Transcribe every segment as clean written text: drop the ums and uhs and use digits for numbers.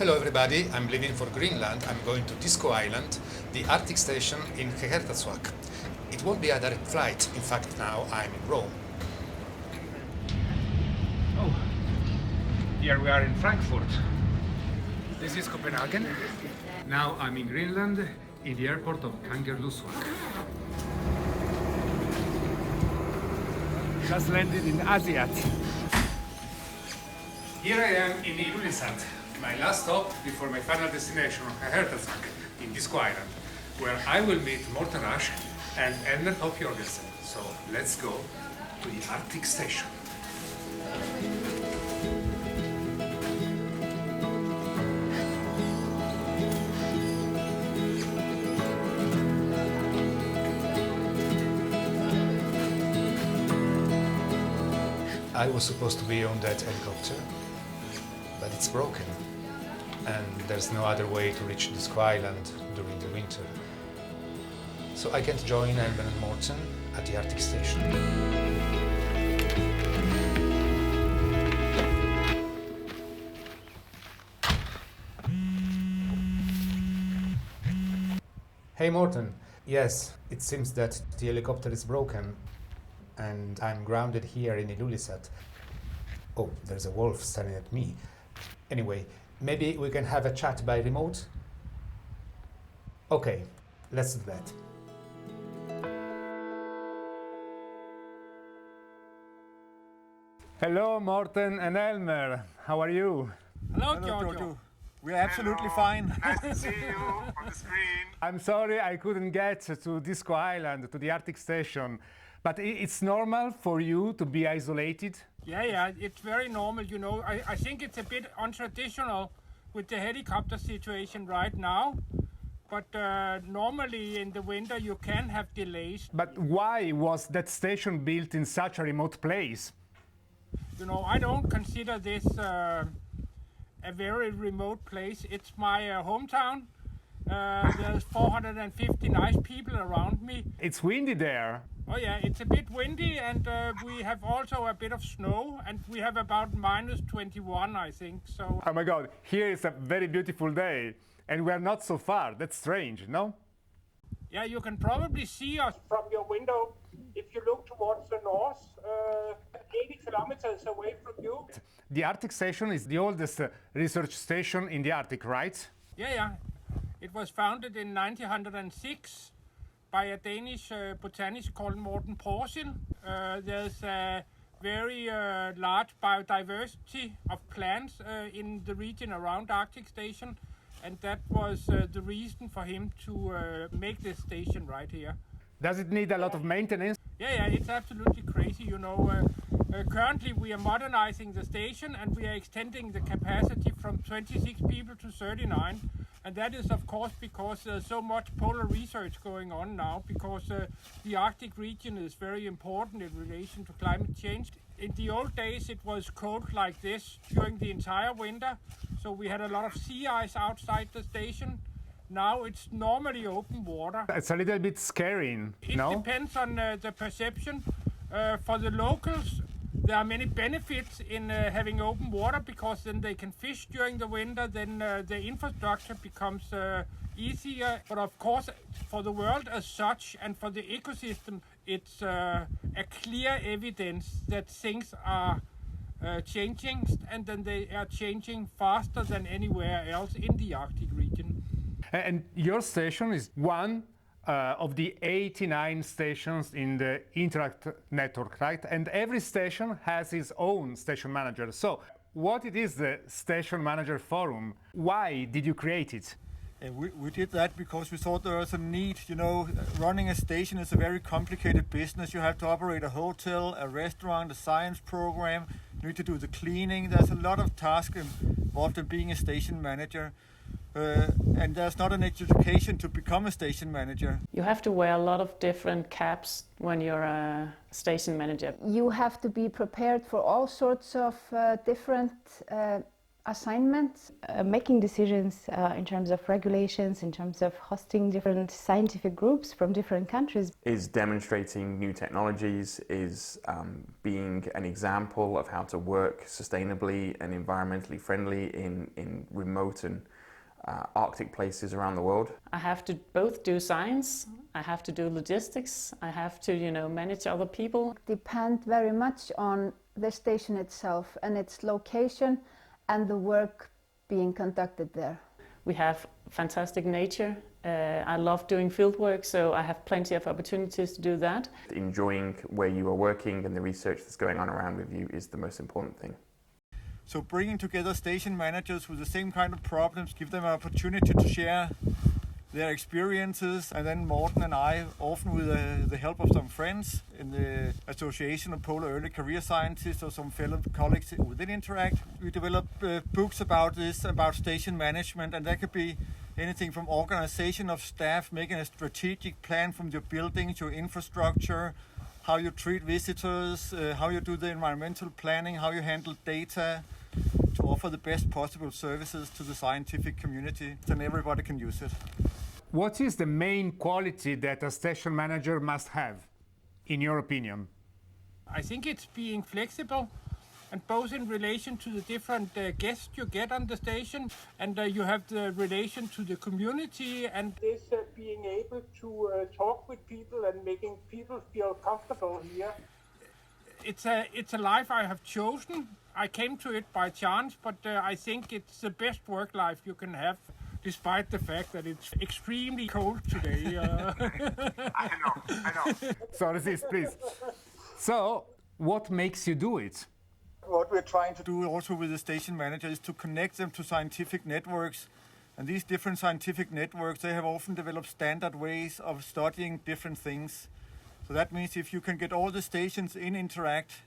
Hello everybody, I'm leaving for Greenland. I'm going to Disco Island, the Arctic station in Qeqertarsuaq. It won't be a direct flight, in fact now I'm in Rome. Oh, here we are in Frankfurt. This is Copenhagen. Now I'm in Greenland, in the airport of Kangerlussuaq. Just landed in Aasiaat. Here I am in Ilulissat, my last stop before my final destination on Qeqertarsuaq in Disco Island, where I will meet Morten Rasch and Elmer Topp Jorgensen. So let's go to the Arctic station. I was supposed to be on that helicopter, but it's broken, and there's no other way to reach Disco Island during the winter. So I can't join Elmer and Morten at the Arctic station. Hey Morten, yes, it seems that the helicopter is broken and I'm grounded here in Ilulissat. Oh, there's a wolf staring at me. Anyway, maybe we can have a chat by remote? Okay, let's do that. Hello, Morten and Elmer. How are you? Hello, Giorgio. We're absolutely fine. Nice to see you on the screen. I'm sorry I couldn't get to Disco Island, to the Arctic station, but it's normal for you to be isolated? Yeah, it's very normal, you know. I think it's a bit untraditional with the helicopter situation right now, but normally in the winter you can have delays. But why was that station built in such a remote place? You know, I don't consider this a very remote place. It's my hometown. There's 450 nice people around me. It's windy there. Oh yeah, it's a bit windy, and we have also a bit of snow, and we have about minus 21, I think. So. Oh my God, here is a very beautiful day, and we're not so far. That's strange, no? Yeah, you can probably see us from your window if you look towards the north, 80 kilometers away from you. The Arctic station is the oldest research station in the Arctic, right? Yeah. It was founded in 1906 by a Danish botanist called Morten Porsil. There's a very large biodiversity of plants in the region around Arctic station, and that was the reason for him to make this station right here. Does it need a lot of maintenance? Yeah, it's absolutely crazy, you know. Currently we are modernizing the station, and we are extending the capacity from 26 people to 39. And that is, of course, because there's so much polar research going on now, because the Arctic region is very important in relation to climate change. In the old days, it was cold like this during the entire winter, so we had a lot of sea ice outside the station. Now it's normally open water. It's a little bit scary, It no? depends on the perception. For the locals, there are many benefits in having open water, because then they can fish during the winter, then the infrastructure becomes easier. But of course, for the world as such and for the ecosystem, it's a clear evidence that things are changing, and then they are changing faster than anywhere else in the Arctic region. And your station is one of the 89 stations in the Interact network, right? And every station has its own station manager. So what it is the Station Manager Forum? Why did you create it? And we did that because we thought there was a need. You know, running a station is a very complicated business. You have to operate a hotel, a restaurant, a science program. You need to do the cleaning. There's a lot of tasks involved in being a station manager. And there's not an education to become a station manager. You have to wear a lot of different caps when you're a station manager. You have to be prepared for all sorts of different assignments, making decisions in terms of regulations, in terms of hosting different scientific groups from different countries. Is demonstrating new technologies, is being an example of how to work sustainably and environmentally friendly in remote and Arctic places around the world. I have to both do science, I have to do logistics, I have to, manage other people. Depend very much on the station itself and its location and the work being conducted there. We have fantastic nature. I love doing field work, so I have plenty of opportunities to do that. Enjoying where you are working and the research that's going on around with you is the most important thing. So bringing together station managers with the same kind of problems, give them an opportunity to share their experiences, and then Morten and I, often with the help of some friends in the Association of Polar Early Career Scientists or some fellow colleagues within Interact, we develop books about this, about station management, and that could be anything from organization of staff, making a strategic plan from your buildings, your infrastructure, how you treat visitors, how you do the environmental planning, how you handle data, to offer the best possible services to the scientific community, then everybody can use it. What is the main quality that a station manager must have, in your opinion? I think it's being flexible, and both in relation to the different guests you get on the station, and you have the relation to the community, and this being able to talk with people and making people feel comfortable here. It's a life I have chosen. I came to it by chance, but I think it's the best work life you can have, despite the fact that it's extremely cold today. I know. So, Aziz, please. So, what makes you do it? What we're trying to do also with the station manager is to connect them to scientific networks. And these different scientific networks, they have often developed standard ways of studying different things. So that means if you can get all the stations in Interact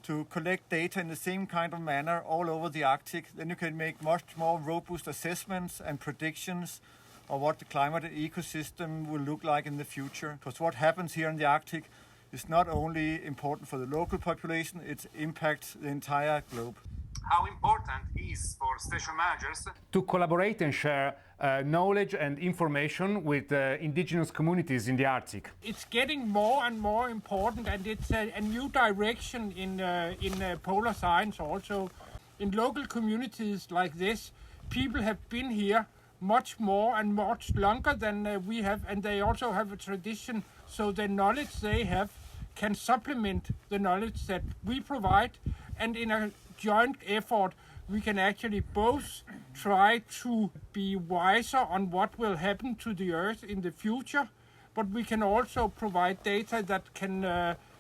to collect data in the same kind of manner all over the Arctic, then you can make much more robust assessments and predictions of what the climate and ecosystem will look like in the future. Because what happens here in the Arctic is not only important for the local population, it impacts the entire globe. How important is for station managers To collaborate and share knowledge and information with indigenous communities in the Arctic. It's getting more and more important, and it's a new direction in polar science also. In local communities like this, people have been here much more and much longer than we have, and they also have a tradition, so the knowledge they have can supplement the knowledge that we provide, and in a joint effort we can actually both try to be wiser on what will happen to the Earth in the future, but we can also provide data that can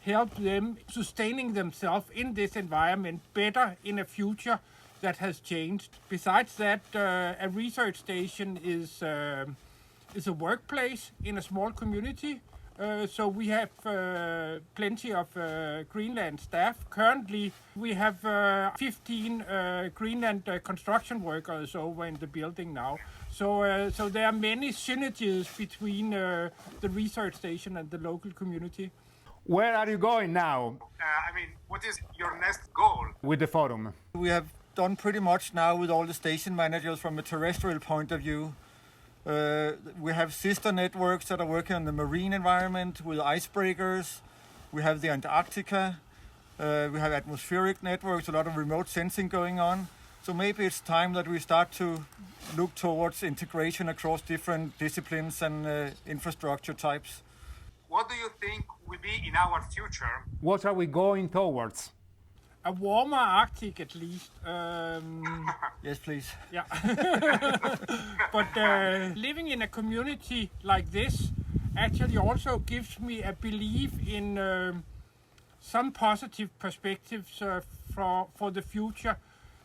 help them sustaining themselves in this environment better in a future that has changed. Besides that, a research station is a workplace in a small community. So we have plenty of Greenland staff. Currently, we have 15 Greenland construction workers over in the building now. So there are many synergies between the research station and the local community. Where are you going now what is your next goal? with the forum? We have done pretty much now with all the station managers from a terrestrial point of view. We have sister networks that are working on the marine environment with icebreakers. We have the Antarctica. We have atmospheric networks, a lot of remote sensing going on. So maybe it's time that we start to look towards integration across different disciplines and infrastructure types. What do you think will be in our future? What are we going towards? A warmer Arctic, at least. Yes, please. Yeah. But living in a community like this actually also gives me a belief in some positive perspectives for the future.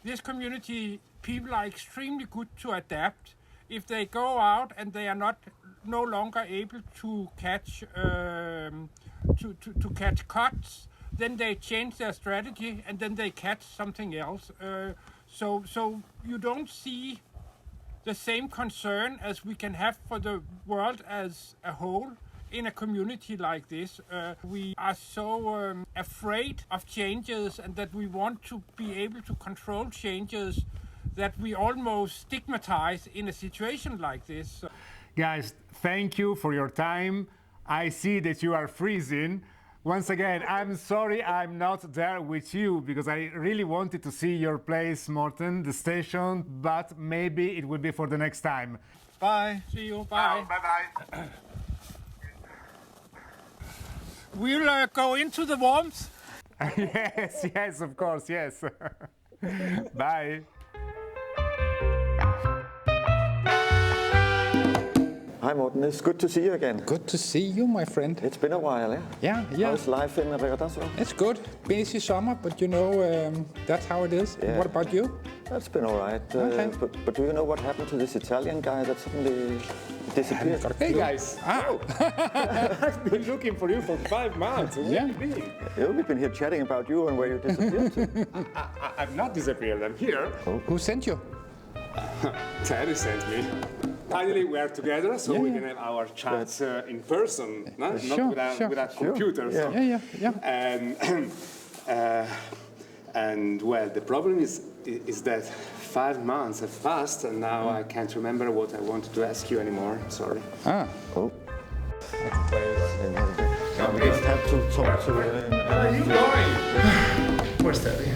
This community, people are extremely good to adapt. If they go out and they are no longer able to catch catch cuts, then they change their strategy and then they catch something else. So you don't see the same concern as we can have for the world as a whole in a community like this. We are so afraid of changes, and that we want to be able to control changes, that we almost stigmatize in a situation like this. Guys, thank you for your time. I see that you are freezing. Once again, I'm sorry I'm not there with you because I really wanted to see your place, Morten, the station, but maybe it will be for the next time. Bye. See you. Bye. Bye-bye. We'll go into the warmth. Yes, yes, of course, yes. Bye. Hi Morten, it's good to see you again. Good to see you, my friend. It's been a while, yeah? Yeah. How's life in Regattaso? It's good. Busy summer, but you know, that's how it is. Yeah. What about you? That's been all right. Okay. But do you know what happened to this Italian guy that suddenly disappeared? Hey guys. Ah. I've been looking for you for 5 months. Where Yeah. have you been? Yeah, we've been here chatting about you and where you disappeared to. I'm not disappeared, I'm here. Who sent you? Terry sent me. Finally, we are together, so Yeah, we yeah. can have our chats in person, no? Sure, Not without, sure. without Sure. computers. Yeah. Yeah. And well, the problem is that 5 months have passed, and now I can't remember what I wanted to ask you anymore. Sorry. Ah. Oh. We just have to talk to Where are you going? Where's Terry?